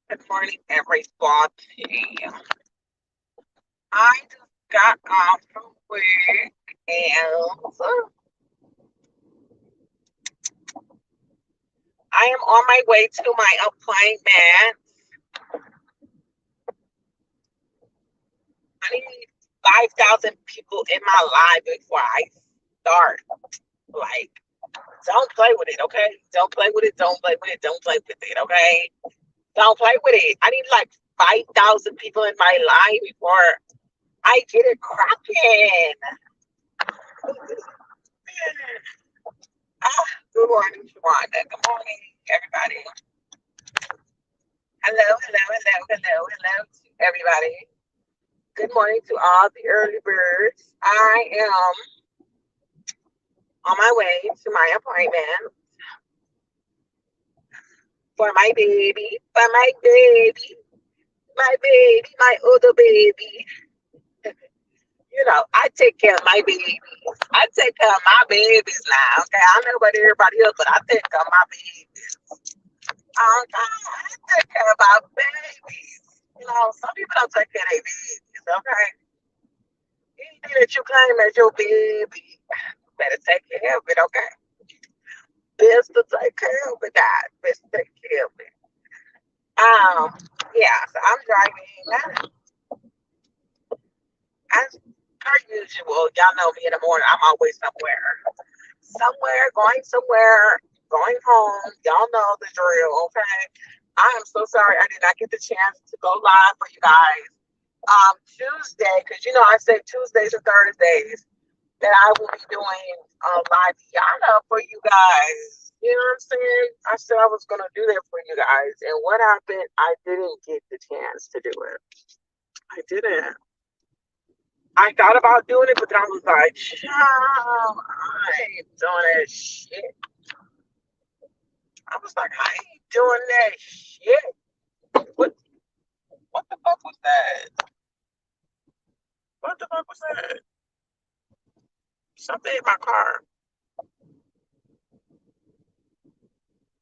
Good morning, everybody. I just got off from work and I am on my way to my appointment. I need 5,000 people in my life before I start. Like, don't play with it, okay? Don't play with it. Don't play with it. Don't play with it, okay? Don't play with it. I need like 5,000 people in my life before I get it cracking. Good morning, Shawanda. Good morning, everybody. Hello to everybody. Good morning to all the early birds. I am on my way to my appointment for my baby, my other baby. You know, I take care of my babies. I take care of my babies now. Okay, I don't know about everybody else, but I take care of my babies. Okay, I take care of my babies. You know, some people don't take care of their babies. Okay, anything that you claim as your baby, you better take care of it. Okay, best to take care of it. Guys, best to take care of it. Yeah. So I'm driving. As per usual, y'all know me in the morning. I'm always somewhere, going home. Y'all know the drill, okay? I am so sorry I did not get the chance to go live for you guys Tuesday, because you know I said Tuesdays and Thursdays that I will be doing live Yana for you guys. You know what I'm saying? I said I was gonna do that for you guys, and what happened? I didn't get the chance to do it. I didn't. I thought about doing it, but then I was like, child, I ain't doing that shit. I was like, I ain't doing that shit. What the fuck was that? What the fuck was that? Something in my car.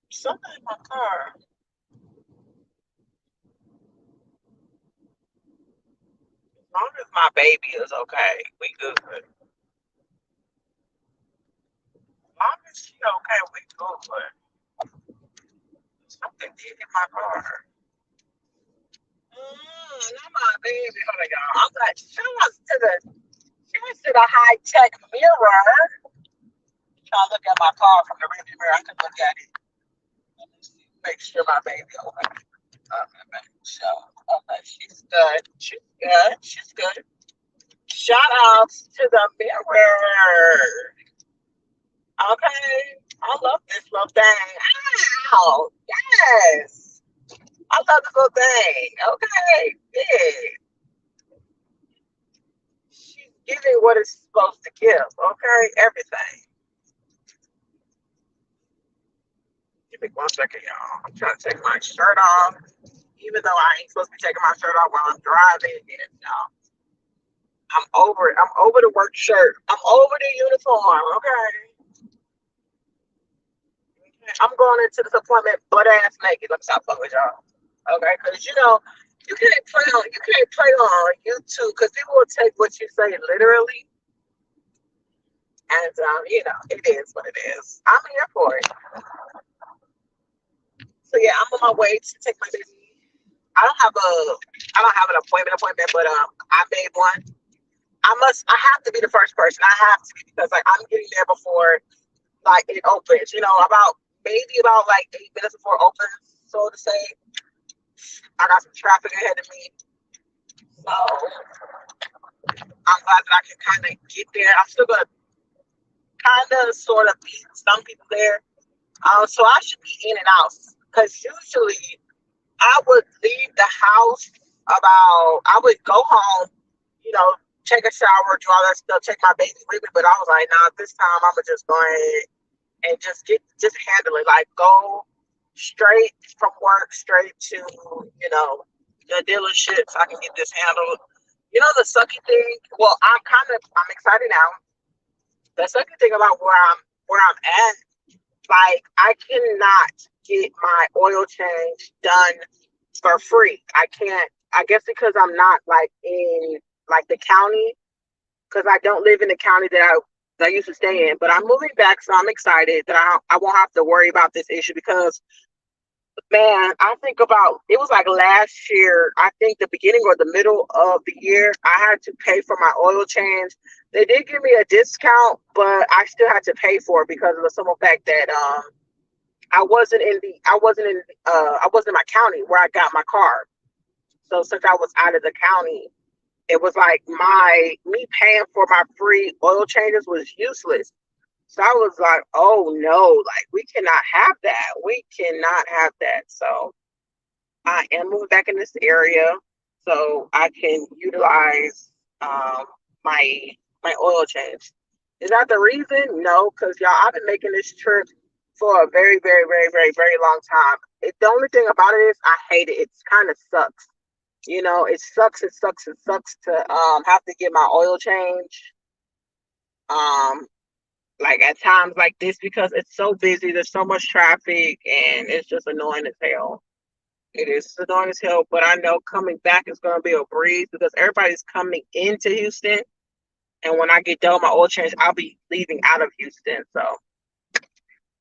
Something in my car. As long as my baby is okay, we good. As long as she okay, we good. Something did in my car. Not my baby. Hold on, y'all. I'm like, show us to the high tech mirror. Trying to look at my car from the rearview mirror. I can look at it. Let me see. Make sure my baby okay. Okay, so okay, she's good. She's good. Shout outs to the mirror. Okay. I love this little thing. Ow! Yes. I love this little thing. Okay. Yeah. She's giving what it's supposed to give. Okay. Everything. Give me 1 second, y'all. I'm trying to take my shirt off. Even though I ain't supposed to be taking my shirt off while I'm driving. Y'all. I'm over it. I'm over the work shirt. I'm over the uniform. Okay. I'm going into this appointment butt ass naked. Let me stop fucking with y'all. Okay, because you know you can't play on YouTube because people will take what you say literally, and you know it is what it is. I'm here for it. So yeah, I'm on my way to take my baby. I don't have an appointment, but I made one. I have to be the first person. I have to be because like I'm getting there before like it opens, about maybe about like 8 minutes before it opens, so to say. I got some traffic ahead of me. So I'm glad that I can kind of get there. I'm still gonna kind of sort of meet some people there. So I should be in and out because usually I would leave the house I would go home, you know, take a shower, do all that stuff, take my baby with me. But I was like, nah, this time I'm gonna just go ahead and just handle it. Like go straight from work straight to, the dealership so I can get this handled. The sucky thing, well, I'm excited now. The sucky thing about where I'm at, like I cannot get my oil change done for free. I can't. I guess because I'm not like in like the county, because I don't live in the county that I used to stay in. But I'm moving back, so I'm excited that I won't have to worry about this issue because man, I think about it was like last year, I think the beginning or the middle of the year, I had to pay for my oil change. They did give me a discount, but I still had to pay for it because of the simple fact that I wasn't in my county where I got my car. So since I was out of the county, it was like me paying for my free oil changes was useless. So I was like, oh no, like we cannot have that. We cannot have that. So I am moving back in this area so I can utilize my oil change. Is that the reason? No, because y'all, I've been making this trip for a very, very, very, very, very long time. The only thing about it is I hate it. It kind of sucks. It sucks. It sucks. It sucks to have to get my oil change. Like at times like this because it's so busy. There's so much traffic, and it's just annoying as hell. It is annoying as hell, but I know coming back is going to be a breeze because everybody's coming into Houston. And when I get done with my oil change, I'll be leaving out of Houston. So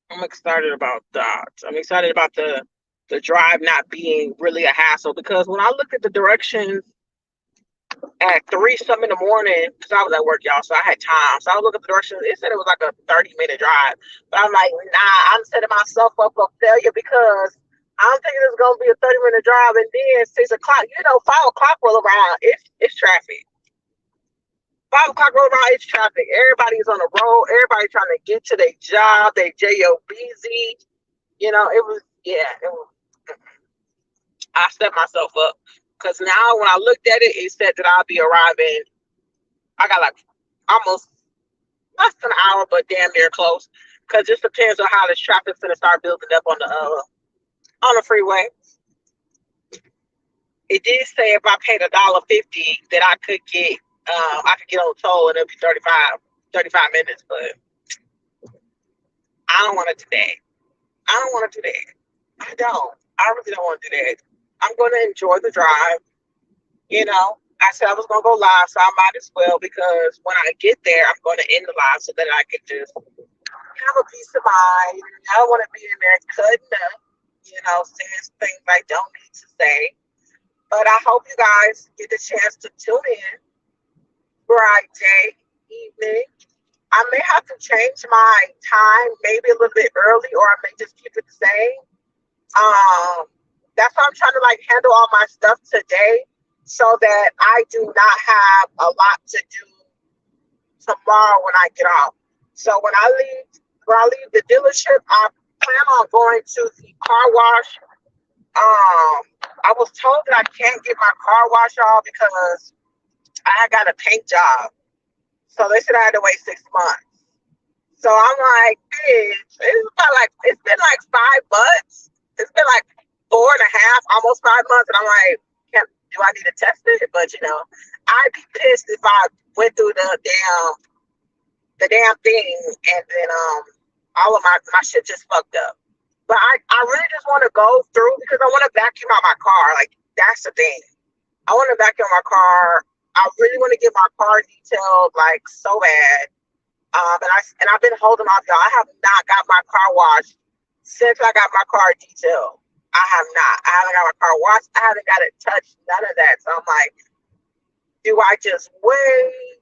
I'm excited about that. I'm excited about the drive not being really a hassle because when I look at the directions at 3 something in the morning, because I was at work, y'all, so I had time. So I was looking at the directions. It said it was like a 30-minute drive. But I'm like, nah, I'm setting myself up for failure because I'm thinking it's gonna be a 30-minute drive, and then 6 o'clock, 5 o'clock roll around, it's traffic. 5 o'clock roll around, it's traffic. Everybody's on the road. Everybody trying to get to their job, their job. It was. I set myself up because now when I looked at it, it said that I'll be arriving. I got like almost less than an hour, but damn near close. Because it just depends on how this traffic's gonna start building up on the freeway. It did say if I paid $1.50 that I could get on the toll and it'll be 35 minutes, but I don't want to do that. I don't. I really don't want to do that. I'm going to enjoy the drive. I said I was going to go live, so I might as well because when I get there, I'm going to end the live so that I can just have a peace of mind. I don't want to be in there cutting up, saying things I don't need to say. But I hope you guys get the chance to tune in Friday evening. I may have to change my time, maybe a little bit early, or I may just keep it the same. That's why I'm trying to handle all my stuff today so that I do not have a lot to do tomorrow when I get off. So when I leave the dealership, I plan on going to the car wash. I was told that I can't get my car wash off because I got a paint job. So they said I had to wait 6 months. So I'm like, bitch, it's been like 5 months. It's been like 4.5, almost 5 months. And I'm like, do I need to test it? But I'd be pissed if I went through the damn thing and then all of my shit just fucked up. But I really just want to go through because I want to vacuum out my car. Like that's the thing. I want to vacuum my car. I really want to get my car detailed so bad. And I've been holding off, y'all. I have not got my car washed since I got my car detailed. I have not. I haven't got my car washed. I haven't got it touched. None of that. So I'm like, do I just wait?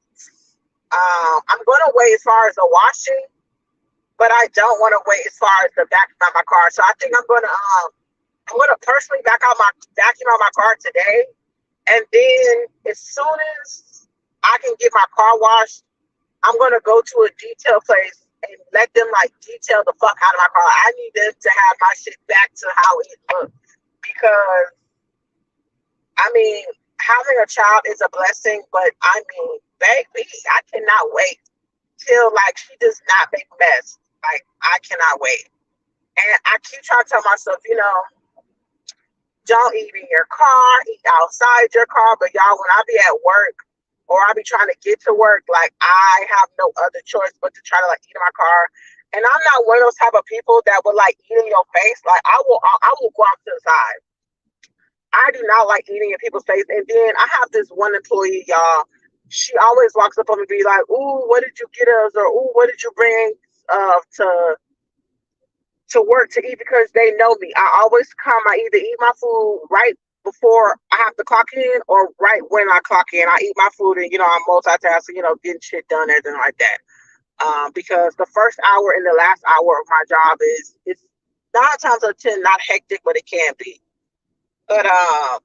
I'm gonna wait as far as the washing but I don't want to wait as far as the vacuum out my car. So I think I'm gonna personally vacuum out my car today, and then as soon as I can get my car washed, I'm gonna go to a detail place and let them like detail the fuck out of my car. I need them to have my shit back to how it looked because I mean having a child is a blessing, but I mean, baby, I cannot wait till like she does not make a mess. Like I cannot wait. And I keep trying to tell myself, don't eat in your car, eat outside your car. But y'all, when I be at work or I be trying to get to work, like I have no other choice but to try to like eat in my car. And I'm not one of those type of people that would like eat in your face. Like I will go off to the side. I do not like eating in people's face. And then I have this one employee, y'all. She always walks up on me and be like, "Ooh, what did you get us?" Or "Ooh, what did you bring to work to eat?" Because they know me. I always come. I either eat my food right before I have to clock in, or right when I clock in. I eat my food, and I'm multitasking. Getting shit done, everything like that. Because the first hour and the last hour of my job it's 9 times out of 10 not hectic, but it can be. But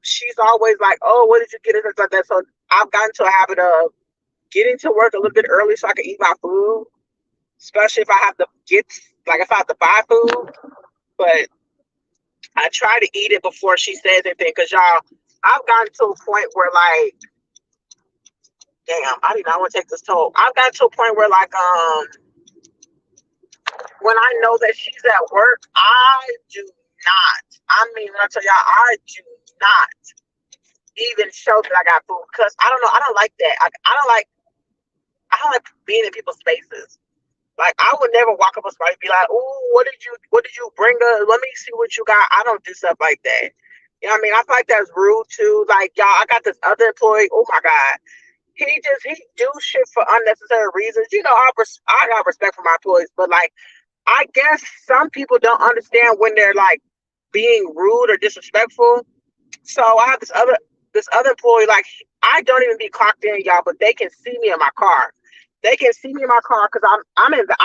she's always like, "Oh, what did you get?" And like that. So I've gotten to a habit of getting to work a little bit early so I can eat my food, especially if I have to if I have to buy food. But I try to eat it before she says anything because y'all, I've gotten to a point where like, damn, I do not want to take this toll. I've gotten to a point where like, when I know that she's at work, I do not. I mean, when I tell y'all, I do not even show that I got food because I don't know. I don't like that. I don't like being in people's spaces. Like I would never walk up to somebody and be like, "Ooh, what did you bring us? Let me see what you got." I don't do stuff like that. You know what I mean? I feel like that's rude too. Like y'all, I got this other employee. Oh my god, he do shit for unnecessary reasons. I got respect for my employees, but like I guess some people don't understand when they're like being rude or disrespectful. So I have this other employee, like I don't even be clocked in, y'all, but they can see me in my car. They can see me in my car because I'm in the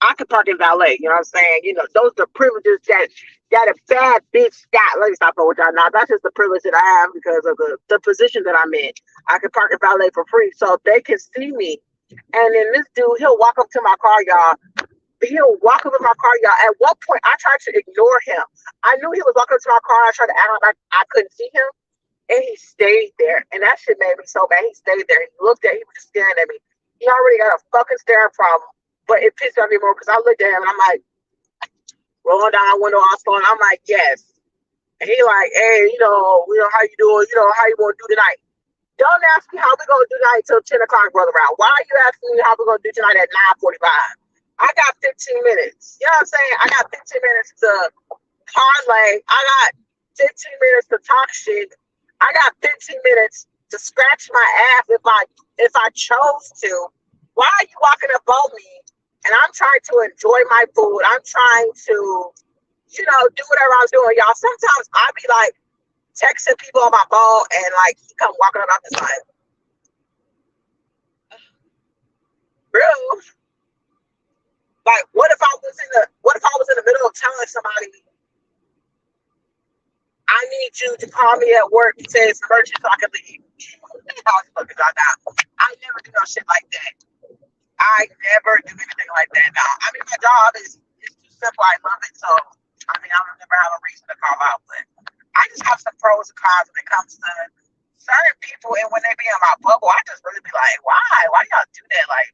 I can park in valet. You know what I'm saying? Those are the privileges that a bad bitch got. Let me stop with y'all now. That's just the privilege that I have because of the position that I'm in. I can park in valet for free, so they can see me. And then this dude, he'll walk up to my car, y'all. He'll walk up in my car, y'all. At one point, I tried to ignore him. I knew he was walking up to my car. I tried to act like I couldn't see him. And he stayed there. And that shit made me so bad. He stayed there. He was just staring at me. He already got a fucking staring problem. But it pissed me more because I looked at him and I'm like, rolling down the window, and I'm like, yes. And he like, hey, how you doing? How you gonna do tonight? Don't ask me how we gonna do tonight till 10 o'clock, brother round. Why are you asking me how we gonna do tonight at 9:45? I got 15 minutes. You know what I'm saying? I got 15 minutes to parlay. I got 15 minutes to talk shit. I got 15 minutes to scratch my ass if I chose to. Why are you walking up on me? And I'm trying to enjoy my food. I'm trying to, do whatever I'm doing, y'all. Sometimes I be like texting people on my phone and like he come walking around this like, bro, like what if I was in the middle of telling somebody I need you to call me at work and say it's an emergency so I can leave. I never do no shit like that. I never do anything like that. Now, I mean, my job is too simple. I love it. So, I mean, I don't never have a reason to call out. But I just have some pros and cons when it comes to certain people. And when they be in my bubble, I just really be like, why? Why y'all do that? Like,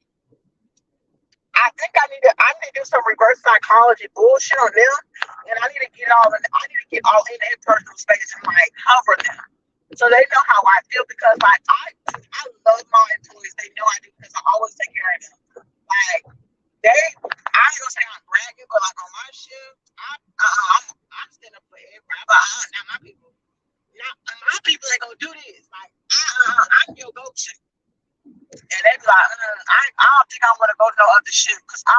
I think I need to do some reverse psychology bullshit on them. And I need to get all in their personal space and like cover them. So they know how I feel because like I love my employees. They know I do because I always take care of them. Like I ain't gonna say I'm bragging, but like on my shift, I'm standing up for everybody. But not my people. Not my people ain't gonna do this. Like I'm your go-to. And they be like, I don't think I'm gonna go to no other shift because I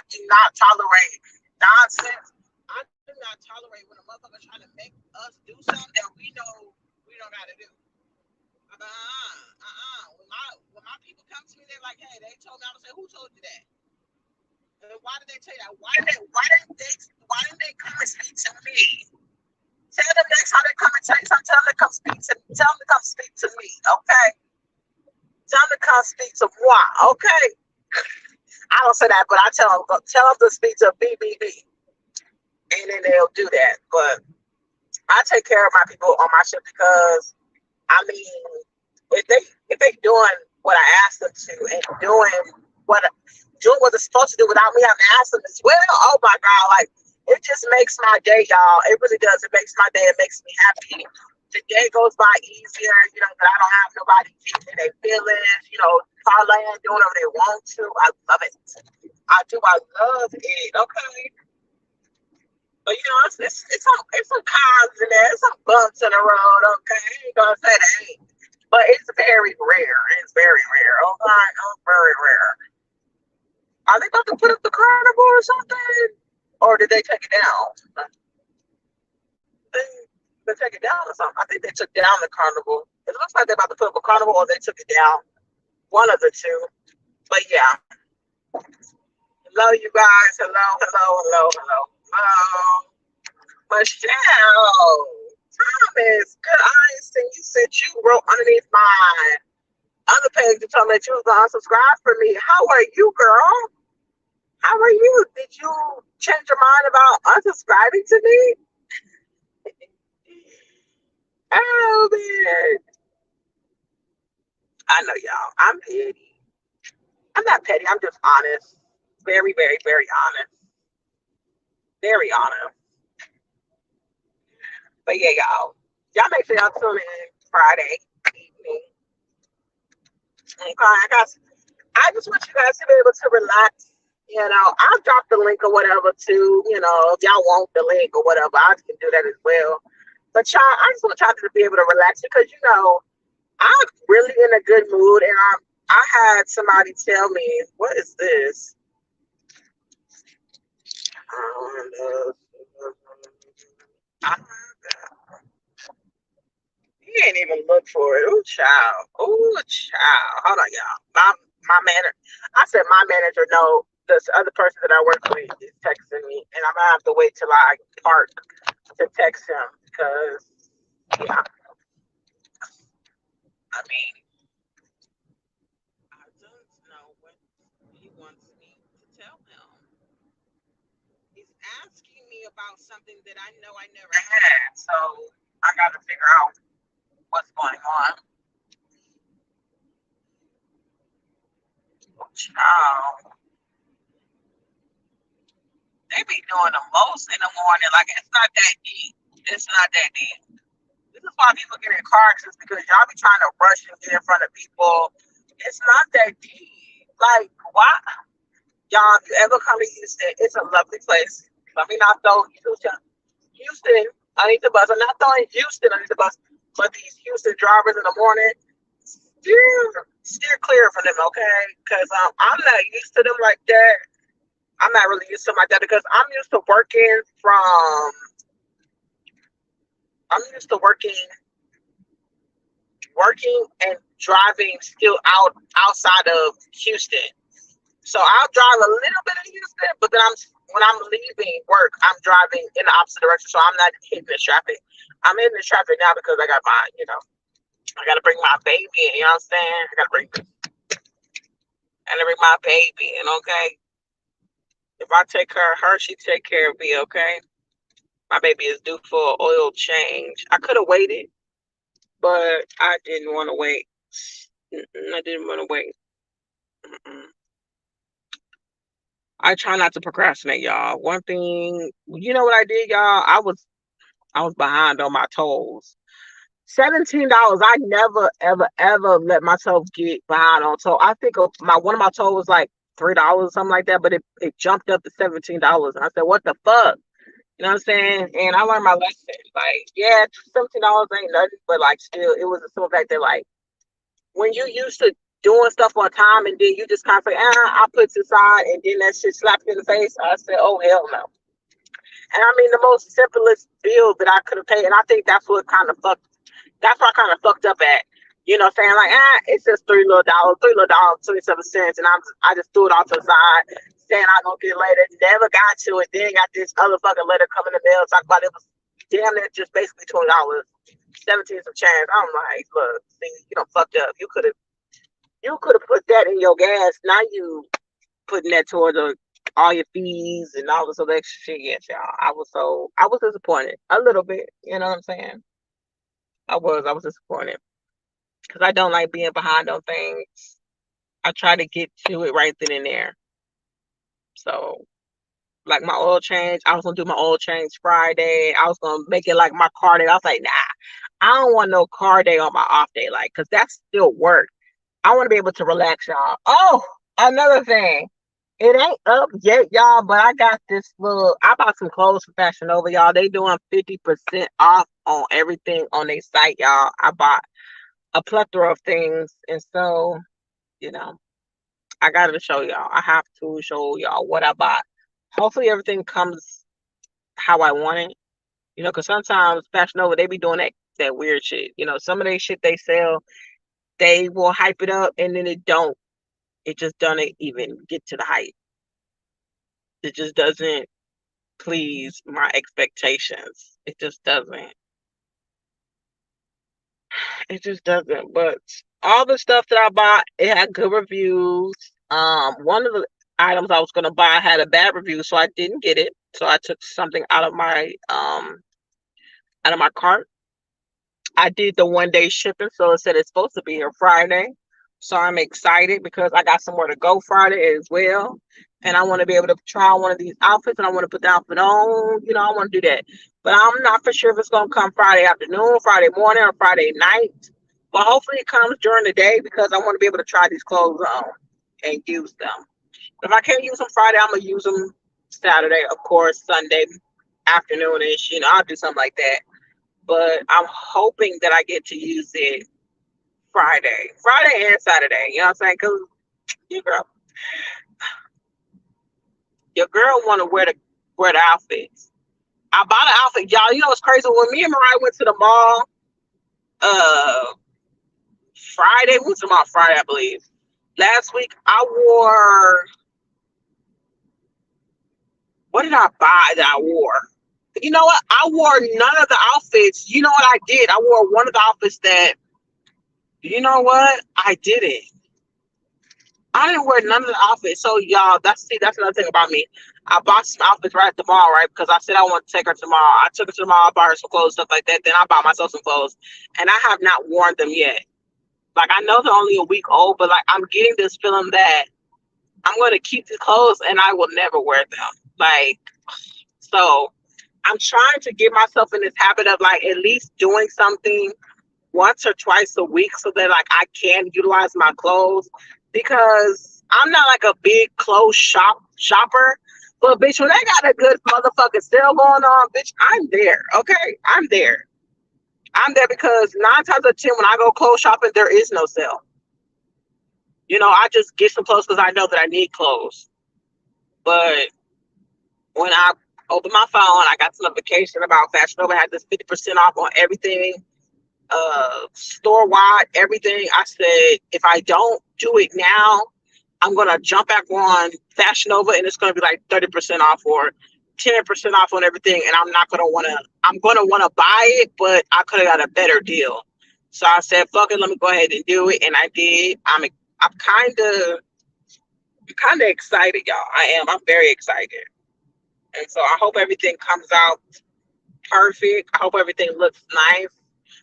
do not tolerate nonsense. I do not tolerate when a motherfucker trying to make us do something that we don't gotta do. When my people come to me, they're like, hey, they told me. I would say, who told you that? Why did they tell you that? Why didn't they come and speak to me? Tell them next time they come and tell you something, tell them to come speak to me. Tell them to come speak to me, okay? Tell them to come speak to moi, okay? I don't say that, but I tell them to speak to BBB, and then they'll do that. But I take care of my people on my ship because I mean, if they doing what I asked them to and what doing what they're supposed to do without me having to ask them as well, oh my God, like it just makes my day, y'all. It really does. It makes my day. It makes me happy. The day goes by easier, that I don't have nobody getting their feelings, parlaying, doing whatever they want to. I love it. I do. I love it. Okay. But it's some cons in there, some bumps in the road. Okay, I ain't gonna say that ain't, but it's very rare. It's very rare. Okay, it's very rare. Are they about to put up the carnival or something, or did they take it down? They take it down or something. I think they took down the carnival. It looks like they're about to put up a carnival, or they took it down. One of the two. But yeah. Hello, you guys. Hello. Michelle, Thomas, good eyes. And you said you wrote underneath my other page to tell me that you was gonna unsubscribe for me. How are you, girl? How are you? Did you change your mind about unsubscribing to me? Oh man. I know y'all. I'm petty. I'm not petty, I'm just honest. Very, very, very honest. Very honest. But yeah, y'all make sure y'all tune in Friday evening. Okay, I just want you guys to be able to relax. I'll drop the link or whatever too. If y'all want the link or whatever, I can do that as well. But y'all, I just want y'all to be able to relax because I'm really in a good mood, and I had somebody tell me, what is this? He ain't even look for it. Ooh, child. Hold on, y'all. My manager. I said my manager. No, this other person that I work with is texting me, and I'm gonna have to wait till I park to text him because, yeah. I mean, I don't know what he wants me to tell him. He's asking me about something that I know I never had, so I got to figure out what's going on. Child. They be doing the most in the morning. Like, it's not that deep. It's not that deep. This is why people get in car accidents, because y'all be trying to rush and get in front of people. It's not that deep. Like, why? Y'all, if you ever come to Houston, it's a lovely place. Let me not throw Houston underneath the bus. I'm not throwing Houston underneath the bus, but these Houston drivers in the morning, steer clear from them, okay? Because I'm not used to them like that. I'm not really used to them like that because I'm used to working and driving still outside of Houston. So I'll drive a little bit of Houston, but then when I'm leaving work, I'm driving in the opposite direction, so I'm not hitting the traffic. I'm in the traffic now because I got I got to bring my baby in, you know what I'm saying? I got to bring my baby in, okay? If I take care of her, she take care of me, okay? My baby is due for an oil change. I could have waited, but I didn't want to wait. I didn't want to wait. I try not to procrastinate, y'all. One thing, you know what I did, y'all? I was behind on my tolls. $17. I never, ever, ever let myself get behind on toll. I think one of my tolls was like $3 or something like that, but it jumped up to $17. And I said, what the fuck? You know what I'm saying? And I learned my lesson. Like, yeah, $17 ain't nothing, but like still, it was a simple fact that like when you used to doing stuff on time and then you just kind of say, I'll put it aside, and then that shit slapped you in the face. I said, oh hell no. And I mean the most simplest bill that I could have paid, and I think that's what kind of fucked up at. You know what I'm saying? Like, it's just $3 little dollars, 27 cents, and I just threw it off to the side. saying I'm gonna get later. Never got to it. Then got this other fucking letter coming in the mail talking about it was damn near just basically $20, 17 some change. I'm like, look, see, you done fucked up. You could have put that in your gas. Now you putting that towards all your fees and all this other extra shit. Yes, y'all. I was disappointed a little bit. You know what I'm saying? I was disappointed because I don't like being behind on things. I try to get to it right then and there. So, like my oil change, I was gonna do my oil change Friday. I was gonna make it like my car day. I was like, nah, I don't want no car day on my off day, like, cause that's still work. I want to be able to relax, y'all. Oh, another thing. It ain't up yet, y'all, but I got this little. I bought some clothes for Fashion Nova, y'all. They doing 50% off on everything on their site, y'all. I bought a plethora of things, and so you know, I got to show y'all. I have to show y'all what I bought. Hopefully, everything comes how I want it. You know, because sometimes Fashion Nova they be doing that weird shit. You know, some of they shit they sell, they will hype it up, and then it don't. It just doesn't even get to the hype. It just doesn't please my expectations. It just doesn't. It just doesn't. But all the stuff that I bought, it had good reviews. One of the items I was gonna buy had a bad review, so I didn't get it. So I took something out of my cart. I did the 1 day shipping, so it said it's supposed to be here Friday. So I'm excited because I got somewhere to go Friday as well. And I want to be able to try on one of these outfits and I want to put the outfit on. You know, I want to do that. But I'm not for sure if it's going to come Friday afternoon, Friday morning, or Friday night. But hopefully it comes during the day because I want to be able to try these clothes on and use them. If I can't use them Friday, I'm going to use them Saturday, of course, Sunday afternoon-ish. You know, I'll do something like that. But I'm hoping that I get to use it Friday and Saturday. You know what I'm saying? Because your girl, your girl want to wear the outfits. I bought an outfit, y'all. You know what's crazy? When me and Mariah went to the mall, uh, Friday, we went to the mall Friday, I believe. Last week, I wore. What did I buy that I wore? You know what? I wore none of the outfits. You know what I did? I wore one of the outfits that. You know what? I didn't. I didn't wear none of the outfits. So y'all, that's another thing about me. I bought some outfits right at the mall, right? Because I said I want to take her to the mall. I took her to the mall, I bought her some clothes, stuff like that. Then I bought myself some clothes. And I have not worn them yet. Like I know they're only a week old, but like I'm getting this feeling that I'm gonna keep the clothes and I will never wear them. Like so I'm trying to get myself in this habit of like at least doing something once or twice a week so that like I can utilize my clothes because I'm not like a big clothes shopper. But bitch, when they got a good motherfucking sale going on, bitch, I'm there. Okay, I'm there. I'm there because 9 times out of 10 when I go clothes shopping, there is no sale. You know, I just get some clothes because I know that I need clothes. But when I opened my phone, I got some notification about Fashion Nova had this 50% off on everything. Store wide everything. I said if I don't do it now, I'm gonna jump back on Fashion Nova and it's gonna be like 30% off or 10% off on everything, and I'm gonna wanna buy it, but I could have got a better deal. So I said, fuck it, let me go ahead and do it, and I did. I'm kinda excited, y'all. I'm very excited. And so I hope everything comes out perfect. I hope everything looks nice.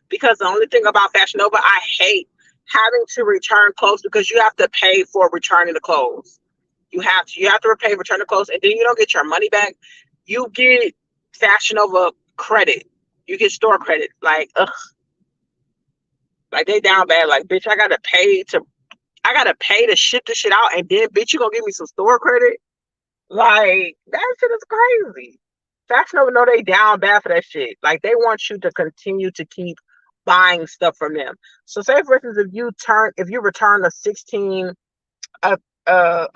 Because the only thing about Fashion Nova, I hate having to return clothes because you have to pay for returning the clothes. You have to pay return the clothes, and then you don't get your money back. You get Fashion Nova credit. You get store credit. Like, ugh. Like they down bad. Like, bitch, I gotta pay to ship this shit out, and then bitch, you gonna give me some store credit? Like, that shit is crazy. Fashion Nova know they down bad for that shit. Like they want you to continue to keep buying stuff from them. So say for instance, if you return a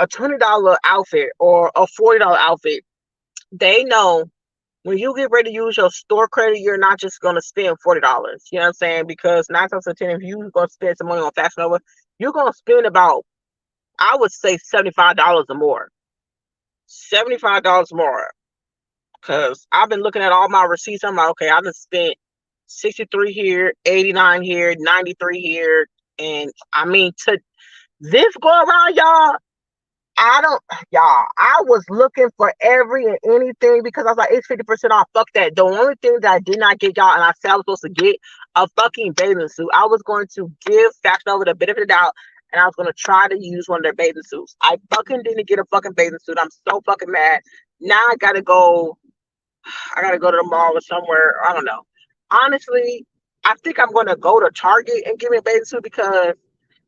$20 outfit or a $40 outfit, they know when you get ready to use your store credit, you're not just gonna spend $40. You know what I'm saying? Because 9 times out of 10, if you're gonna spend some money on Fashion Nova, you're gonna spend about, I would say, $75 or more. $75 more. Cause I've been looking at all my receipts. I'm like, okay, I just spent 63 here, 89 here, 93 here. And I mean, to this go around, y'all, I don't, y'all, I was looking for every and anything because I was like, it's 50% off. Fuck that. The only thing that I did not get, y'all, and I said I was supposed to get a fucking bathing suit. I was going to give Fashion Nova the benefit of the doubt and I was going to try to use one of their bathing suits. I fucking didn't get a fucking bathing suit. I'm so fucking mad. Now I gotta go to the mall or somewhere. I don't know. Honestly, I think I'm gonna go to Target and give me a bathing suit because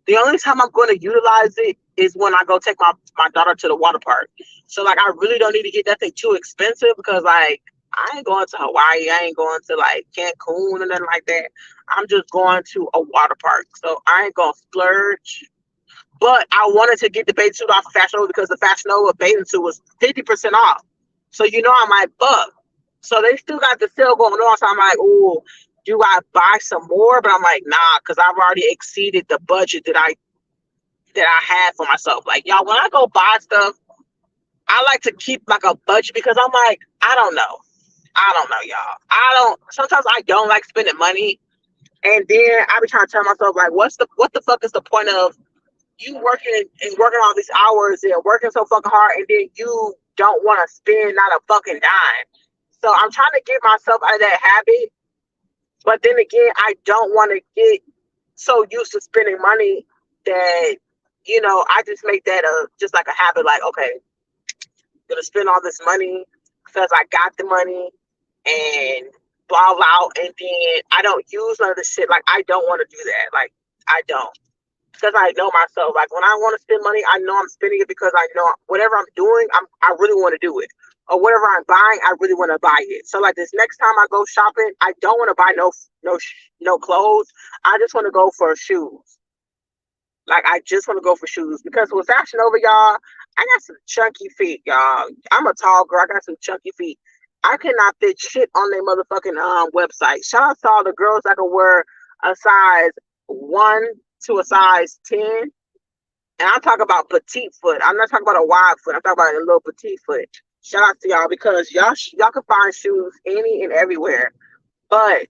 the only time I'm going to utilize it is when I go take my daughter to the water park. So like I really don't need to get that thing too expensive because like I ain't going to Hawaii. I ain't going to like Cancun or nothing like that. I'm just going to a water park. So I ain't gonna splurge. But I wanted to get the bathing suit off of Fashion Nova because the Fashion Nova bathing suit was 50% off. So you know I'm like, fuck. So they still got the sale going on. So I'm like, oh, do I buy some more? But I'm like, nah, because I've already exceeded the budget that I had for myself. Like y'all, when I go buy stuff, I like to keep like a budget because I'm like, I don't know. I don't know, y'all. I don't sometimes I don't like spending money. And then I be trying to tell myself, like, what the fuck is the point of you working and working all these hours and working so fucking hard and then you don't want to spend not a fucking dime. So I'm trying to get myself out of that habit. But then again, I don't want to get so used to spending money that, I just make that just like a habit, like, okay, I'm gonna spend all this money because I got the money and blah blah and then I don't use none of the shit. Like I don't want to do that. Like I don't. Because I know myself. Like when I want to spend money, I know I'm spending it because I know whatever I'm doing, I really want to do it. Or whatever I'm buying, I really want to buy it. So like this next time I go shopping, I don't want to buy no clothes. I just want to go for shoes. Like I just want to go for shoes because with Fashion Over, y'all, I got some chunky feet, y'all. I'm a tall girl. I got some chunky feet. I cannot fit shit on their motherfucking website. Shout out to all the girls that can wear a size 1 to a size 10. And I'm talking about petite foot. I'm not talking about a wide foot. I'm talking about a little petite foot. Shout out to y'all because y'all can find shoes any and everywhere. But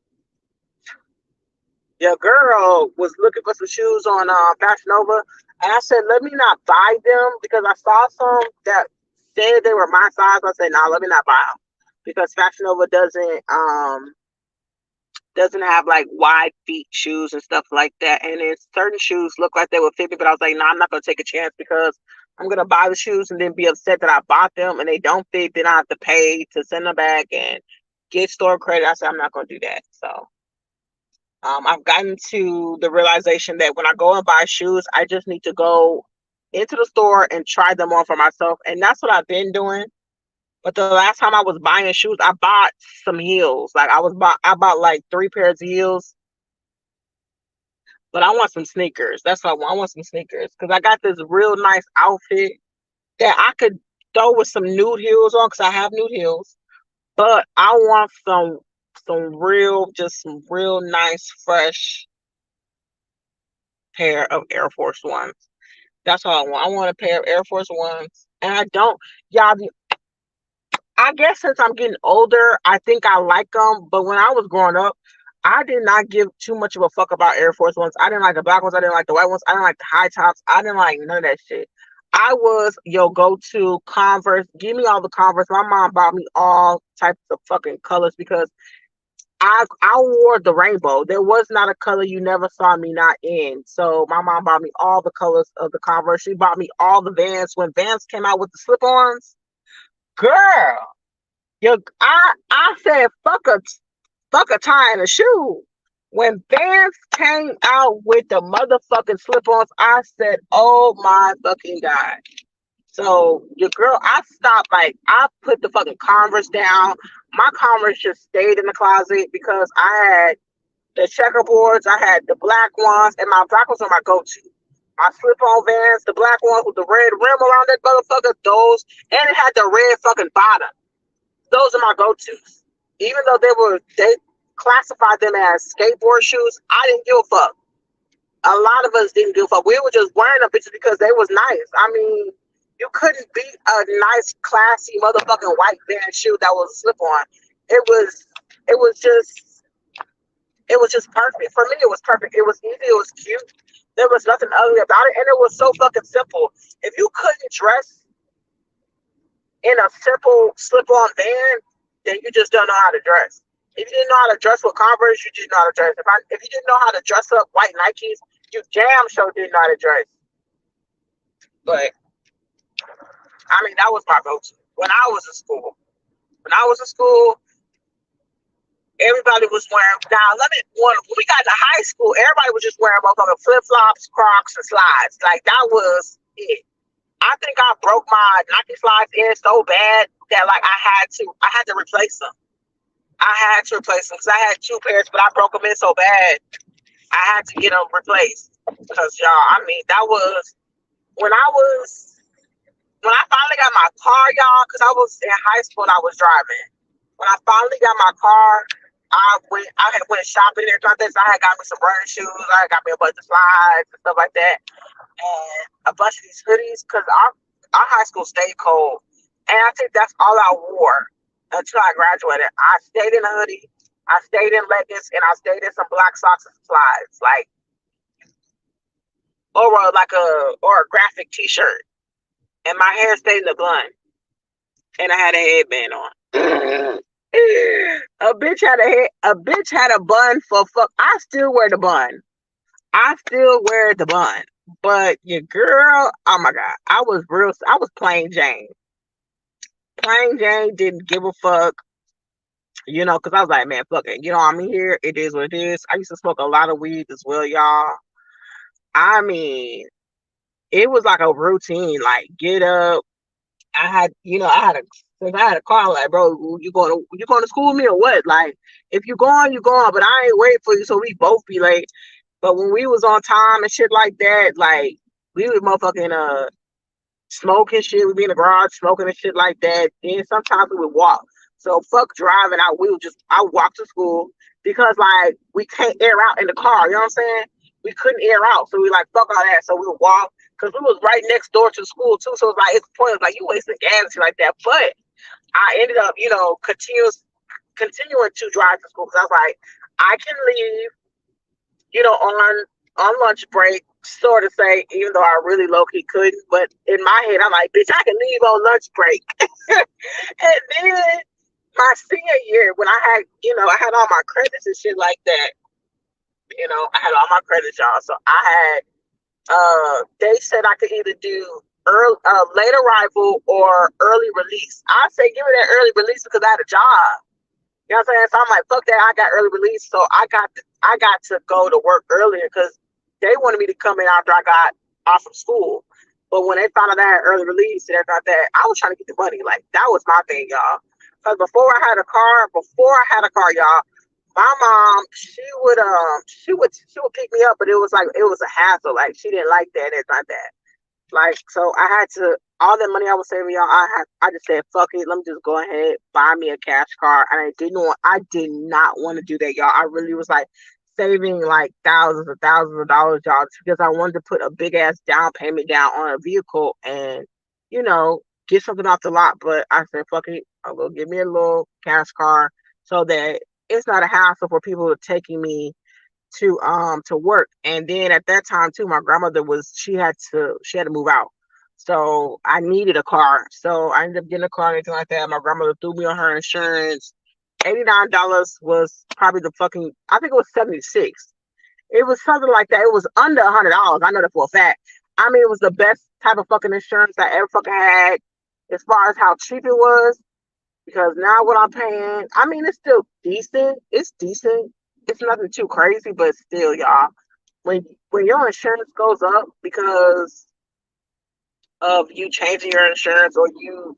your girl was looking for some shoes on Fashion Nova, and I said, let me not buy them because I saw some that said they were my size. I said, nah, let me not buy them because Fashion Nova doesn't have like wide feet shoes and stuff like that. And then certain shoes look like they would fit me, but I was like, no, I'm not gonna take a chance because I'm gonna buy the shoes and then be upset that I bought them and they don't fit. Then I have to pay to send them back and get store credit. I said I'm not gonna do that. So I've gotten to the realization that when I go and buy shoes, I just need to go into the store and try them on for myself. And that's what I've been doing. But the last time I was buying shoes, I bought some heels. Like I bought like 3 pairs of heels. But I want some sneakers. That's what I want. I want some sneakers because I got this real nice outfit that I could throw with some nude heels on because I have nude heels. But I want some real nice, fresh pair of Air Force Ones. That's all I want. I want a pair of Air Force Ones. And I don't, y'all, I guess since I'm getting older, I think I like them. But when I was growing up, I did not give too much of a fuck about Air Force Ones. I didn't like the black ones. I didn't like the white ones. I didn't like the high tops. I didn't like none of that shit. I was your go-to Converse. Give me all the Converse. My mom bought me all types of fucking colors because I wore the rainbow. There was not a color you never saw me not in. So my mom bought me all the colors of the Converse. She bought me all the Vans. When Vans came out with the slip-ons, girl, I said fuck a tie and a shoe. When Vans came out with the motherfucking slip-ons, I said, oh my fucking God. So your girl, I stopped, like I put the fucking Converse down. My Converse just stayed in the closet because I had the checkerboards, I had the black ones, and my black ones are my go-to. My slip-on Vans, the black ones with the red rim around that motherfucker, those, and it had the red fucking bottom. Those are my go-tos. Even though they classified them as skateboard shoes, I didn't give a fuck. A lot of us didn't give a fuck. We were just wearing them bitches because they was nice. I mean, You couldn't beat a nice, classy motherfucking white van shoe that was a slip on. It was it was just it was just perfect. For me, it was perfect. It was easy, it was cute. There was nothing ugly about it, and it was so fucking simple. If you couldn't dress in a simple slip-on van, then you just don't know how to dress. If you didn't know how to dress with Converse, you didn't know how to dress. If you didn't know how to dress up white Nikes, you damn sure didn't know how to dress. But I mean, that was my go-to when I was in school. When I was in school, everybody was wearing. Now, when we got to high school, everybody was just wearing motherfucking flip-flops, Crocs, and slides. Like that was it. I think I broke my Nike slides in so bad that like I had to replace them. I had to replace them because I had two pairs, but I broke them in so bad I had to get them replaced. Because y'all, I mean, that was when I finally got my car, y'all. Because I was in high school and I was driving. When I finally got my car, I had went shopping and everything. So I had got me some running shoes. I had got me a bunch of slides and stuff like that, and a bunch of these hoodies because our high school stayed cold, and I think that's all I wore until I graduated. I stayed in a hoodie, I stayed in leggings, and I stayed in some black socks and slides, like or a graphic T-shirt, and my hair stayed in the bun, and I had a headband on. A bitch had a bun for fuck. I still wear the bun. I still wear the bun. But your girl, oh my god, I was plain Jane. Plain Jane didn't give a fuck, because I was like, man, fuck it. I'm here. It is what it is. I used to smoke a lot of weed as well, y'all. I mean, it was like a routine. Like, get up. Since I had a car, like, bro, you going to school with me or what? Like, if you going, you going, but I ain't waiting for you, so we both be late. But when we was on time and shit like that, like, we would motherfucking smoking shit. We'd be in the garage smoking and shit like that. And sometimes we would walk. So fuck driving. I would walk to school because like we can't air out in the car. You know what I'm saying? We couldn't air out, so we like fuck all that. So we would walk because we was right next door to school too. So it's point like you wasting gas and shit like that. But I ended up, continuing to drive to school because I was like, I can leave, on lunch break, sort of say, even though I really low key couldn't, but in my head, I'm like, bitch, I can leave on lunch break. And then my senior year, when I had all my credits and shit like that, I had all my credits, y'all. So they said I could either do late arrival or early release. I say give me that early release because I had a job. You know what I'm saying? So I'm like, fuck that. I got early release, so I got to go to work earlier because they wanted me to come in after I got off from school. But when they found out I had early release and everything like that, I was trying to get the money. Like that was my thing, y'all. Because before I had a car, y'all, my mom she would pick me up, but it was a hassle. Like she didn't like that and everything like that. Like, so I had to, all the money I was saving, y'all, I just said, fuck it, let me just go ahead, buy me a cash car. And I did not want to do that, y'all. I really was like saving like thousands and thousands of dollars, y'all, just because I wanted to put a big ass down payment down on a vehicle and, get something off the lot. But I said, fuck it, I'll go get me a little cash car so that it's not a hassle for people taking me to work. And then at that time too, my grandmother she had to move out, so I needed a car. So I ended up getting a car and anything like that. My grandmother threw me on her insurance. $89 was probably I think it was 76. It was something like that. It was under $100. I know that for a fact. I mean, it was the best type of fucking insurance I ever fucking had as far as how cheap it was. Because now what I'm paying, I mean, it's still decent. It's decent. It's nothing too crazy, but still, y'all, when your insurance goes up because of you changing your insurance or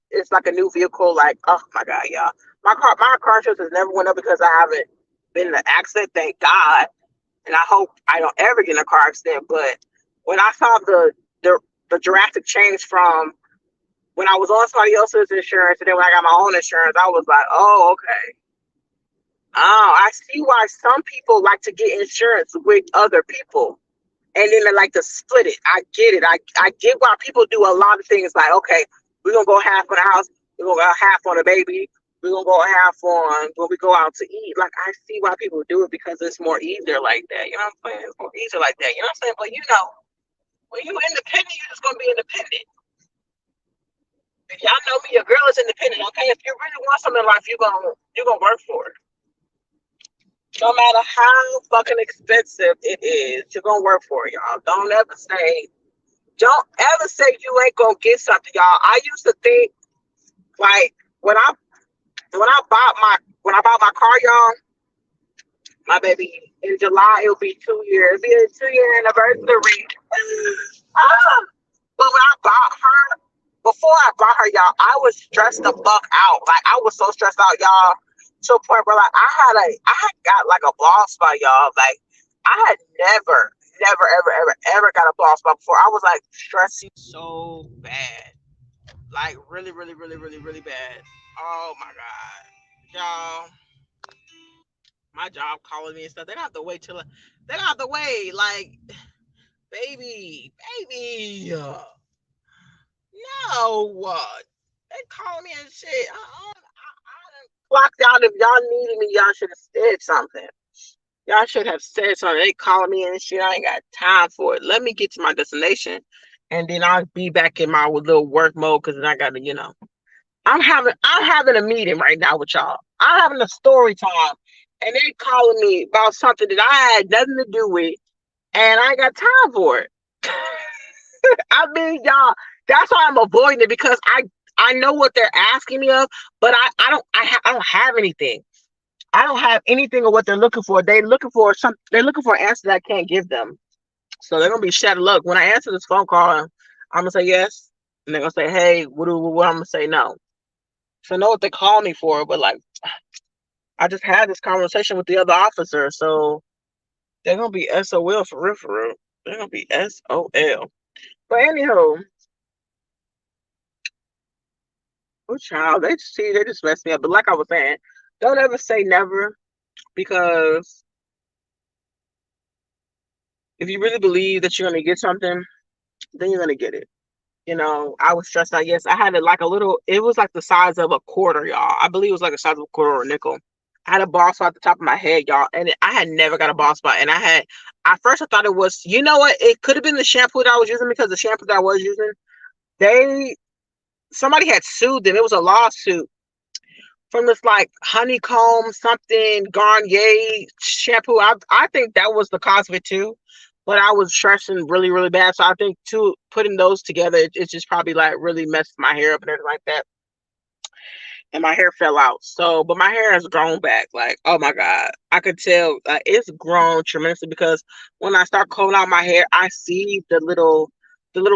it's like a new vehicle, like, oh my God, y'all. My car insurance has never went up because I haven't been in an accident, thank God. And I hope I don't ever get in a car accident. But when I saw the drastic change from when I was on somebody else's insurance and then when I got my own insurance, I was like, oh, okay. Oh, I see why some people like to get insurance with other people. and then they like to split it. I get it. I get why people do a lot of things like, okay, we're gonna go half on the house, we're gonna go half on the baby, we're gonna go half on when we go out to eat. Like I see why people do it because it's more easier like that. You know what I'm saying? It's more easier like that. You know what I'm saying? But you know, when you're independent, you're just gonna be independent. If y'all know me, your girl is independent, okay? If you really want something in life, you're gonna work for it. No matter how fucking expensive it is, you're gonna work for it, y'all. Don't ever say you ain't gonna get something, y'all. I used to think like when I when I bought my car, y'all, my baby in July it'll be 2 years. It'll be a 2 year anniversary. Ah, but when I bought her, before I bought her, y'all, I was stressed the fuck out. Like I was so stressed out, y'all, to a point where like I had got like a bald spot, y'all. Like I had never got a bald spot before. I was like stressing so bad. Like really bad. Oh my god. Y'all, my job calling me and stuff. They don't have to wait till they don't have to wait. Like, baby. No, they calling me and shit. I clocked out. If y'all needed me, y'all should have said something. Y'all should have said something. They calling me and shit. I ain't got time for it. Let me get to my destination, and then I'll be back in my little work mode because then I got to, I'm having a meeting right now with y'all. I'm having a story time, and they calling me about something that I had nothing to do with, and I ain't got time for it. I mean, y'all, that's why I'm avoiding it because I know what they're asking me of, but I don't have anything. I don't have anything of what they're looking for. They're looking for an answer that I can't give them. So they're gonna be shattered. Look, when I answer this phone call, I'm gonna say yes, and they're gonna say, hey, what I'm gonna say no. So I know what they call me for, but like I just had this conversation with the other officer, so they're gonna be SOL for real, for real. They're gonna be SOL. But anywho, oh child, they just messed me up. But like I was saying, don't ever say never because if you really believe that you're gonna get something, then you're gonna get it. I was stressed out. Yes, I had it like a little. It was like the size of a quarter, y'all. I believe it was like the size of a quarter or a nickel. I had a ball spot at the top of my head, y'all, and I had never got a ball spot. And at first I thought it was, you know what? It could have been the shampoo that I was using because the shampoo that I was using, they somebody had sued them. It was a lawsuit from this like honeycomb something Garnier shampoo. I think that was the cause of it too. But I was stressing really bad. So I think too putting those together, it's just probably like really messed my hair up and everything like that. And my hair fell out. So, but my hair has grown back. Like, oh my God. I could tell it's grown tremendously because when I start combing out my hair, I see the little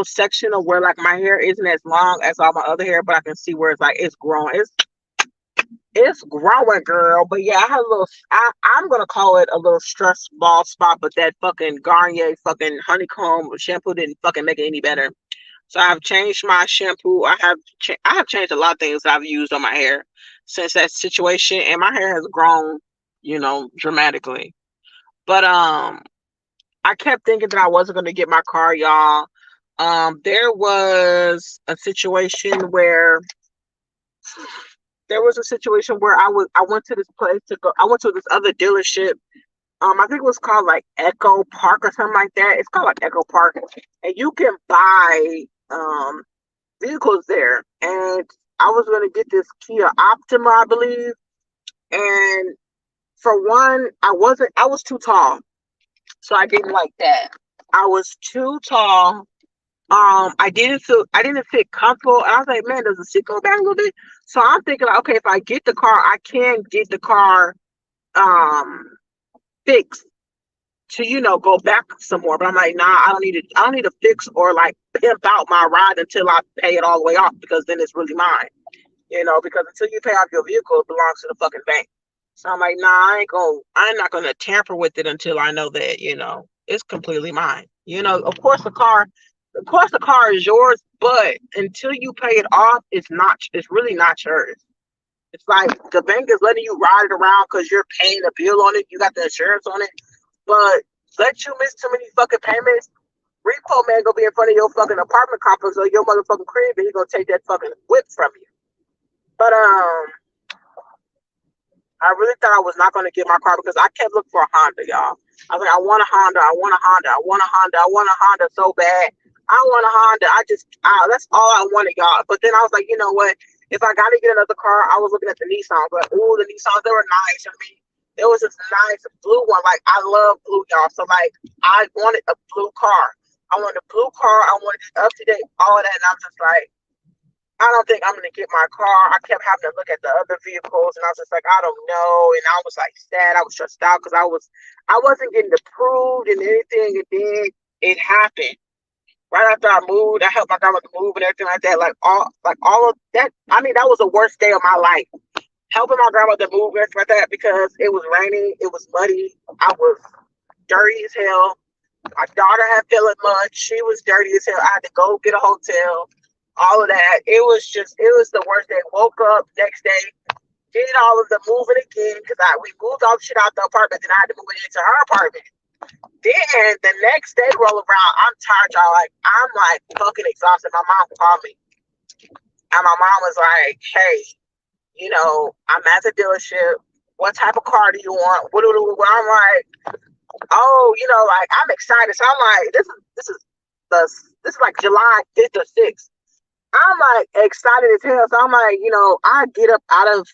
section of where like my hair isn't as long as all my other hair, but I can see where it's like it's growing. It's growing, girl. But yeah, I had a little. I'm gonna call it a little stress ball spot, but that fucking Garnier fucking honeycomb shampoo didn't fucking make it any better. So I've changed my shampoo. I have changed a lot of things that I've used on my hair since that situation, and my hair has grown, dramatically. But I kept thinking that I wasn't gonna get my car, y'all. There was a situation where I went to this place to go. I went to this other dealership. I think it was called like Echo Park or something like that. It's called like Echo Park, and you can buy vehicles there. And I was gonna get this Kia Optima, I believe. And for one, I was too tall, so I didn't like that. I was too tall. I didn't feel comfortable. And I was like, man, does the seat go back a little bit? So I'm thinking, like, okay, if I get the car, I can get the car um fixed to, go back some more. But I'm like, nah, I don't need to fix or like pimp out my ride until I pay it all the way off because then it's really mine. Because until you pay off your vehicle, it belongs to the fucking bank. So I'm like, nah, I'm not gonna tamper with it until I know that, it's completely mine. Of course the car is yours, but until you pay it off, it's really not yours. It's like the bank is letting you ride it around because you're paying a bill on it, you got the insurance on it, but let you miss too many fucking payments. Repo man gonna be in front of your fucking apartment complex or your motherfucking crib, and he gonna take that fucking whip from you. But I really thought I was not gonna get my car because I kept looking for a Honda, y'all. I was like, I want a Honda, I want a Honda, I want a Honda, I want a Honda so bad. I want a Honda. That's all I wanted, y'all. But then I was like, you know what? If I gotta get another car, I was looking at the Nissans. But ooh, the Nissans, they were nice. I mean, there was this nice blue one. Like I love blue, y'all. So like I wanted a blue car. I wanted a blue car. I wanted it up to date, all of that. And I'm just like, I don't think I'm gonna get my car. I kept having to look at the other vehicles, and I was just like, I don't know. And I was like sad. I was stressed out because I wasn't getting approved and anything. And then it happened right after I moved. I helped my grandmother move and everything like that. Like all of that. I mean, that was the worst day of my life. Helping my grandmother move and everything like that because it was raining. It was muddy. I was dirty as hell. My daughter had fell in mud. She was dirty as hell. I had to go get a hotel. All of that. It was the worst day. Woke up next day, did all of the moving again because we moved all the shit out the apartment. Then I had to move it into her apartment. Then the next day roll around. I'm tired, y'all. Like I'm like fucking exhausted. My mom called me, and my mom was like, "Hey, I'm at the dealership. What type of car do you want?" I'm like, "Oh, like I'm excited." So I'm like, this is like July 5th or 6th. I'm like excited as hell. So I'm like, I get up out of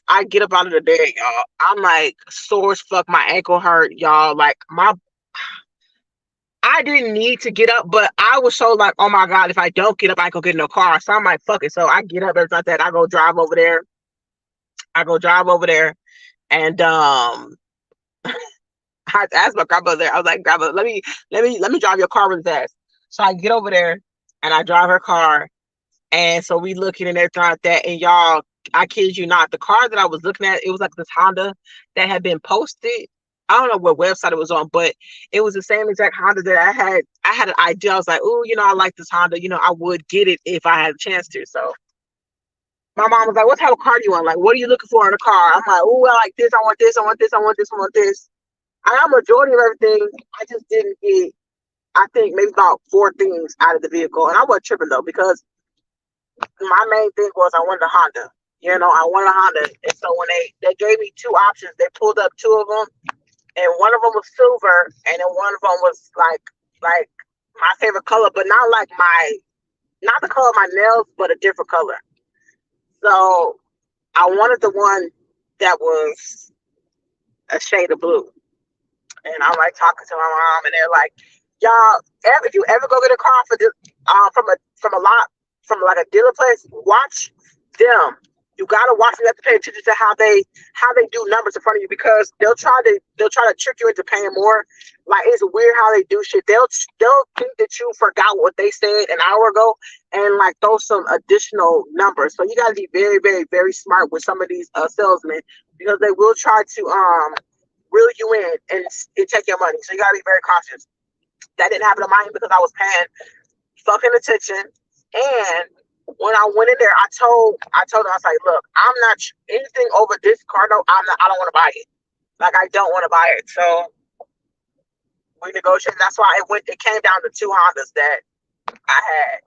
the bed, y'all. I'm like sore as fuck. My ankle hurt, y'all. Like I didn't need to get up, but I was so like, oh my God, if I don't get up, I can get in a car. So I'm like, fuck it. So I get up, everything like that. I go drive over there. And I had to ask my grandmother there. I was like, grandma, let me drive your car really fast. So I get over there and I drive her car. And so we looking and everything like that. And y'all, I kid you not, the car that I was looking at, it was like this Honda that had been posted. I don't know what website it was on, but it was the same exact Honda that I had. I had an idea. I was like, oh, I like this Honda. I would get it if I had a chance to. So my mom was like, what type of car do you want? Like, what are you looking for in a car? I'm like, oh, I like this. I want this. I want this. I want this. I want this. I got a majority of everything. I just didn't get, I think, maybe about 4 things out of the vehicle. And I wasn't tripping, though, because my main thing was I wanted a Honda. I wanted a Honda. And so when they gave me 2 options, they pulled up 2 of them, and one of them was silver, and then one of them was like my favorite color, but not the color of my nails, but a different color. So I wanted the one that was a shade of blue. And I'm like talking to my mom, and they're like, y'all, if you ever go get a car from a lot, from like a dealer place, watch them. You gotta watch them. You have to pay attention to how they do numbers in front of you, because they'll try to trick you into paying more. Like, it's weird how they do shit. They'll think that you forgot what they said an hour ago and like throw some additional numbers. So you gotta be very, very, very smart with some of these salesmen, because they will try to reel you in and take your money. So you gotta be very cautious. That didn't happen to mine because I was paying fucking attention. And when I went in there, I told them, I was like, look, I'm not anything over this car. No, I don't want to buy it. Like, I don't want to buy it. So we negotiated. That's why it came down to 2 Hondas that I had.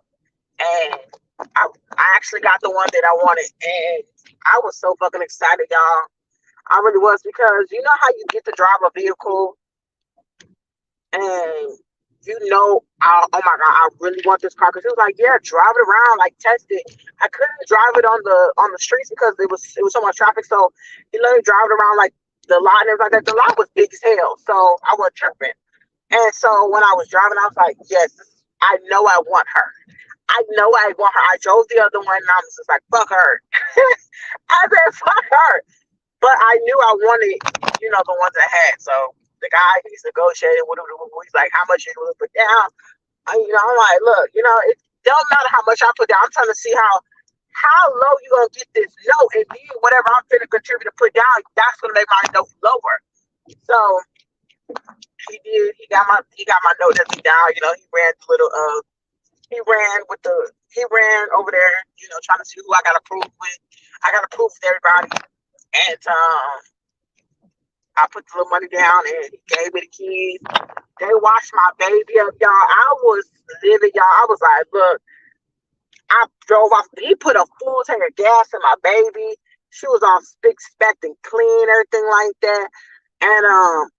And I actually got the one that I wanted. And I was so fucking excited, y'all. I really was, because you know how you get to drive a vehicle and oh my God, I really want this car. Because he was like, yeah, drive it around, like test it. I couldn't drive it on the streets because it was so much traffic. So he let me drive it around like the lot and everything like that. The lot was big as hell, so I wasn't tripping. And so when I was driving, I was like, yes, I know I want her. I know I want her. I drove the other one and I was just like, fuck her. I said, fuck her. But I knew I wanted, the ones I had. So the guy, he's negotiating. He's like, how much you willing to put down? I'm like, look, it don't matter how much I put down. I'm trying to see how low you gonna get this note, and then whatever I'm finna contribute to put down, that's gonna make my note lower. So he did. He got my note everything down. He ran he ran over there. Trying to see who I got approved with. I got approved with everybody, and I put the little money down, and he gave me the keys. They washed my baby up, y'all. I was living, y'all. I was like, look, I drove off. He put a full tank of gas in my baby. She was all spick, speck, and clean, everything like that. And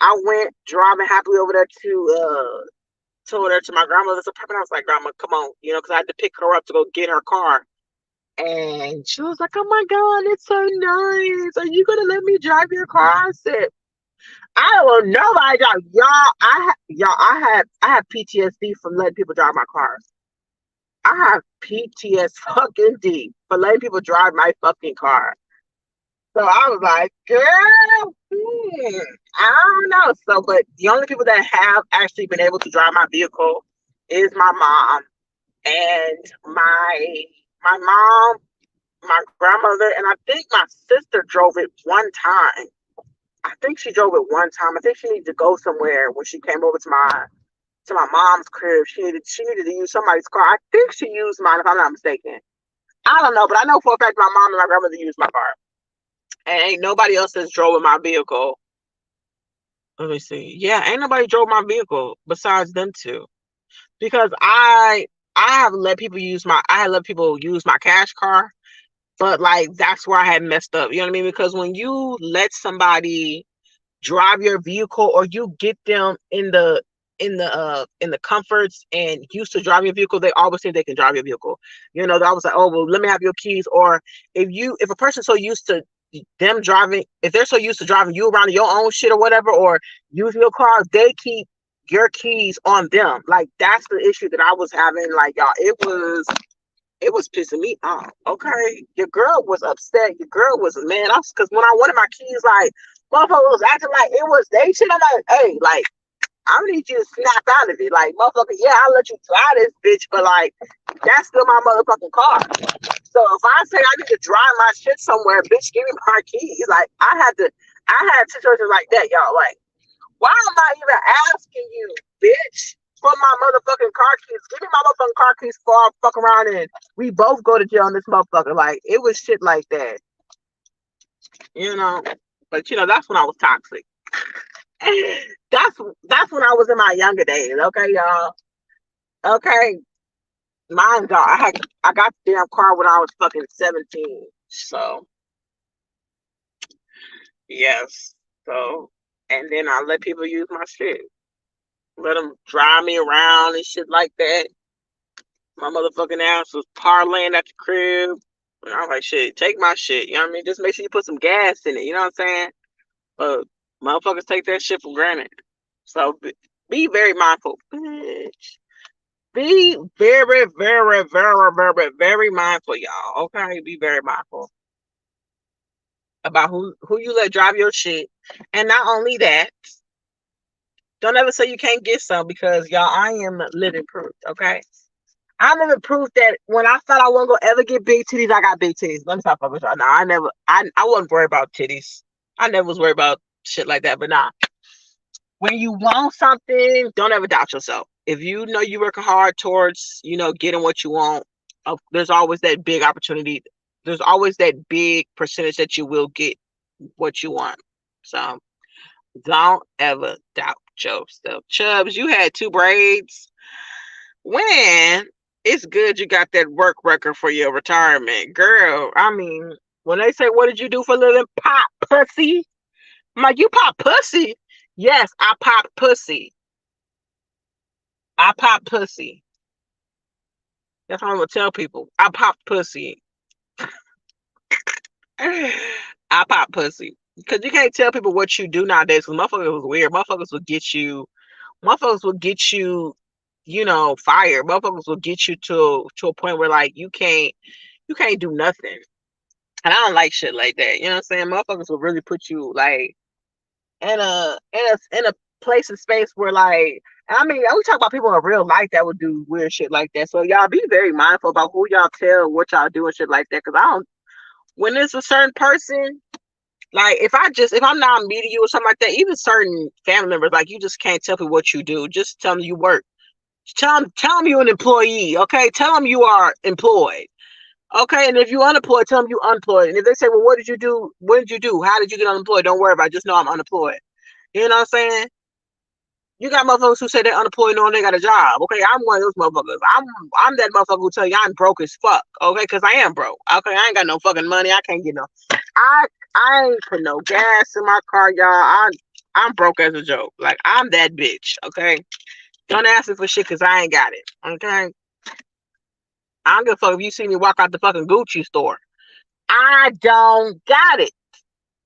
I went driving happily over there to my grandmother's apartment. I was like, Grandma, come on, because I had to pick her up to go get her car. And she was like, oh my God, it's so nice. Are you gonna let me drive your car? I said, I will nobody drive. I have PTSD from letting people drive my cars. I have PTSD fucking D for letting people drive my fucking car. So I was like, girl, I don't know. So, but the only people that have actually been able to drive my vehicle is my mom and my mom, my grandmother, and I think my sister drove it one time. I think she drove it one time. I think she needed to go somewhere when she came over to my mom's crib. She needed to use somebody's car. I think she used mine, if I'm not mistaken. I don't know, but I know for a fact my mom and my grandmother used my car. And ain't nobody else has drove in my vehicle. Let me see. Yeah, ain't nobody drove my vehicle besides them two. Because I have let people use my cash car, but like that's where I had messed up. You know what I mean? Because when you let somebody drive your vehicle or you get them in the comforts and used to drive your vehicle, they always think they can drive your vehicle. They always like, oh well, let me have your keys. Or if a person's so used to them driving, if they're so used to driving you around in your own shit or whatever, or using your car, they keep your keys on them. Like that's the issue that I was having. Like y'all, it was pissing me off. Okay, your girl was upset. Your girl was mad. Because when I wanted my keys, like motherfucker was acting like it was they shit. I'm like, hey, like I need you to snap out of it. Like motherfucker, yeah, I'll let you drive this bitch, but like that's still my motherfucking car. So if I say I need to drive my shit somewhere, bitch, give me my keys. Like I had situations like that, y'all. Like, why am I even asking you, bitch, for my motherfucking car keys? Give me my motherfucking car keys before I fuck around and we both go to jail on this motherfucker. Like, it was shit like that. But that's when I was toxic. That's when I was in my younger days, okay, y'all. Okay. Mind y'all, I got the damn car when I was fucking 17. So yes. So and then I let people use my shit. Let them drive me around and shit like that. My motherfucking ass was parlaying at the crib. And I was like, shit, take my shit. You know what I mean? Just make sure you put some gas in it. You know what I'm saying? But motherfuckers take that shit for granted. So be very mindful. Bitch. Be very, very, very, very, very mindful, y'all. Okay? Be very mindful about who you let drive your shit. And not only that, don't ever say you can't get some, because y'all, I am living proof, okay? I'm living proof that when I thought I wasn't gonna ever get big titties, I got big titties. Let me stop fucking with y'all. Nah, I wasn't worried about titties. I never was worried about shit like that. But nah, when you want something, don't ever doubt yourself. If you know you're working hard towards, getting what you want, there's always that big opportunity. There's always that big percentage that you will get what you want. So don't ever doubt yourself. Chubbs, you had 2 braids. When it's good you got that work record for your retirement, girl. I mean, when they say, what did you do for a living? Pop pussy. I'm like, you pop pussy? Yes, I pop pussy. I pop pussy. That's what I'm gonna tell people. I pop pussy. I pop pussy. Because you can't tell people what you do nowadays, because motherfuckers was weird. Motherfuckers will get you, fired. Motherfuckers will get you to a point where like you can't do nothing. And I don't like shit like that. You know what I'm saying? Motherfuckers will really put you like in a place and space where like, I mean, we talk about people in real life that would do weird shit like that. So y'all be very mindful about who y'all tell what y'all do and shit like that. Cause when it's a certain person, like if I'm not meeting you or something like that, even certain family members, like you just can't tell people what you do. Just tell them you work. Tell them you're an employee. Okay. Tell them you are employed. Okay, and if you're unemployed, tell them you're unemployed. And if they say, well, what did you do? What did you do? How did you get unemployed? Don't worry about it. Just know I'm unemployed. You know what I'm saying? You got motherfuckers who say they're unemployed knowing they got a job. Okay, I'm one of those motherfuckers. I'm that motherfucker who tell you I'm broke as fuck. Okay, because I am broke. Okay, I ain't got no fucking money. I can't get no. I I ain't put no gas in my car, y'all. I'm broke as a joke. Like I'm that bitch. Okay, don't ask me for shit because I ain't got it. Okay, I don't give a fuck if you see me walk out the fucking Gucci store. I don't got it.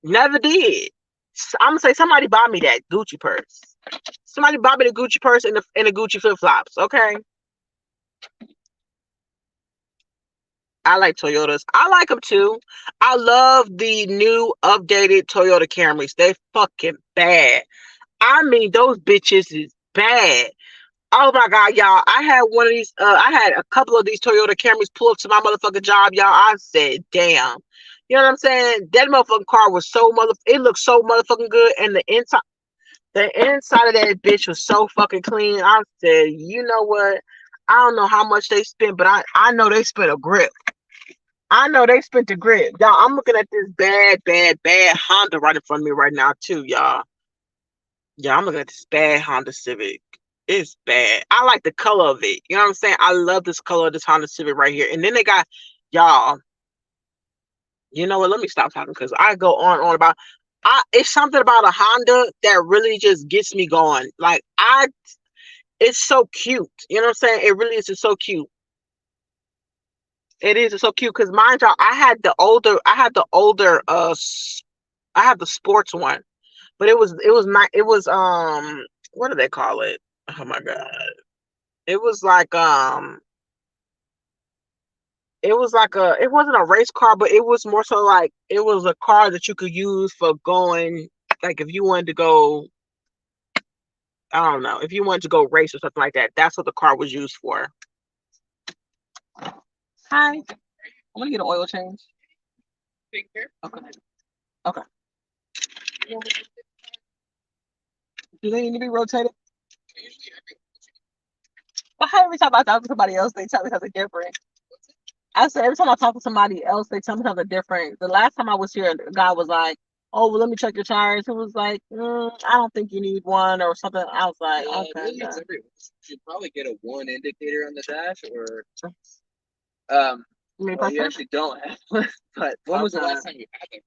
Never did. I'm gonna say somebody bought me that Gucci purse. Somebody bought me the Gucci purse and the Gucci flip flops. Okay, I like Toyotas. I like them too. I love the new updated Toyota Camrys. They fucking bad. I mean, those bitches is bad. Oh my god, y'all! I had one of these. I had a couple of these Toyota Camrys pull up to my motherfucking job, y'all. I said, "Damn." You know what I'm saying? That motherfucking car was so it looked so motherfucking good, and the inside of that bitch was so fucking clean. I said, you know what? I don't know how much they spent, but I know they spent a grip. I know they spent a grip. Y'all, I'm looking at this bad Honda right in front of me right now, too, y'all. Yeah, I'm looking at this bad Honda Civic. It's bad. I like the color of it. You know what I'm saying? I love this color of this Honda Civic right here. And then they got, y'all, you know what? Let me stop talking because I go on and on about it's something about a Honda that really just gets me going. Like it's so cute. You know what I'm saying? It really is just so cute. It is so cute because mind y'all, I had the sports one, but it was not it was what do they call it? Oh my god. It was like it wasn't a race car, but it was more so like it was a car that you could use for going like if you wanted to go I don't know, if you wanted to go race or something like that. That's what the car was used for. Hi. I'm gonna get an oil change. Okay. Okay. Do they need to be rotated? Well, every time I talk to somebody else, they tell me something different. I said every time I talk to somebody else, they tell me something different. The last time I was here, the guy was like, "Oh, well, let me check your tires." It was like, "I don't think you need one or something." I was like, "Okay." You should probably get a one indicator on the dash, or you actually don't have one. But when was the last time you had them?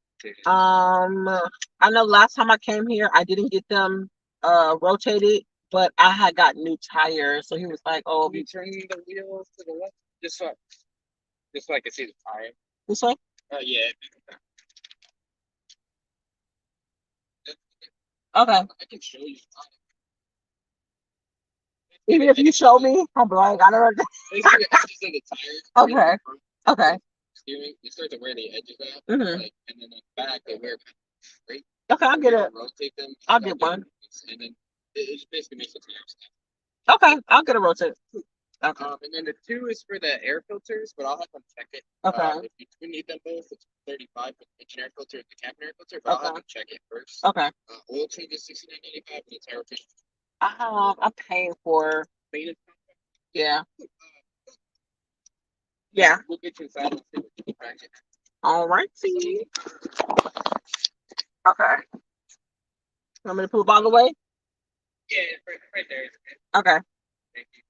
I know last time I came here, I didn't get them rotated, but I had got new tires. So he was like, "Oh, you turning the wheels to the left, just so I can see the tire." This way? Yeah. Okay. I can show you. Even if you show me, I'm like, I don't know. Okay. Okay. Steering, you start to wear the edges out, like, and then the back they wear straight. Okay, I'll get it. Rotate them. I'll get one. And then it basically makes it snap. Okay, I'll get a rotate. Okay. And then the two is for the air filters, but I'll have them check it. Okay. If you need them both, it's 35 for the engine air filter and the cabin air filter, but I'll have them check it first. Okay. Oil change is $69.95 and it's air change. I'm paying for maintenance. Yeah. Yeah. We'll get you inside. All right. See. Okay. Want me to pull the bottle away? Yeah, right there. Okay. Thank you.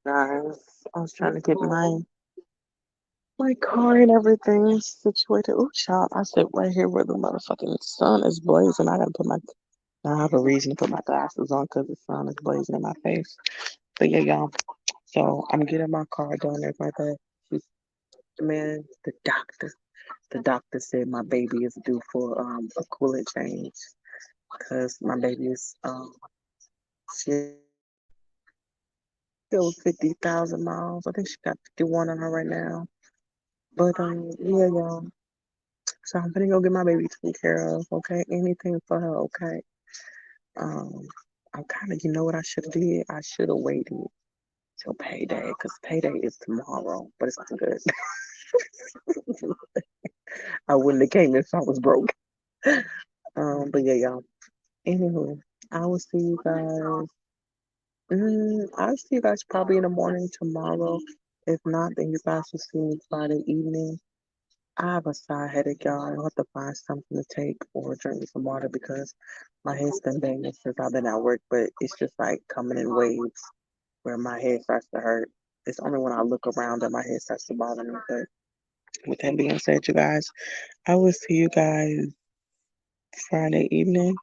Guys, I was trying to get my car and everything situated. Ooh, child, I sit right here where the motherfucking sun is blazing. I gotta put my I have a reason to put my glasses on because the sun is blazing in my face. But yeah, y'all. So I'm getting my car done and everything like that. She's, man, the doctor said my baby is due for a coolant change because my baby is she still 50,000 miles. I think she got 51 on her right now. But yeah, y'all. So I'm gonna go get my baby taken care of. Okay, anything for her. Okay. Um, I'm kind of, you know what I should have did? I should have waited till payday because payday is tomorrow. But it's not good. I wouldn't have came if I was broke. But yeah, y'all. Anywho, I will see you guys. I'll see you guys probably in the morning tomorrow. If not, then you guys will see me Friday evening. I have a side headache, y'all. I'll have to find something to take or drink me some water because my head's been banging since I've been at work, but it's just like coming in waves where my head starts to hurt. It's only when I look around that my head starts to bother me. But with that being said, you guys, I will see you guys Friday evening.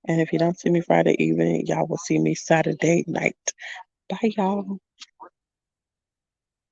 And if you don't see me Friday evening, y'all will see me Saturday night. Bye, y'all.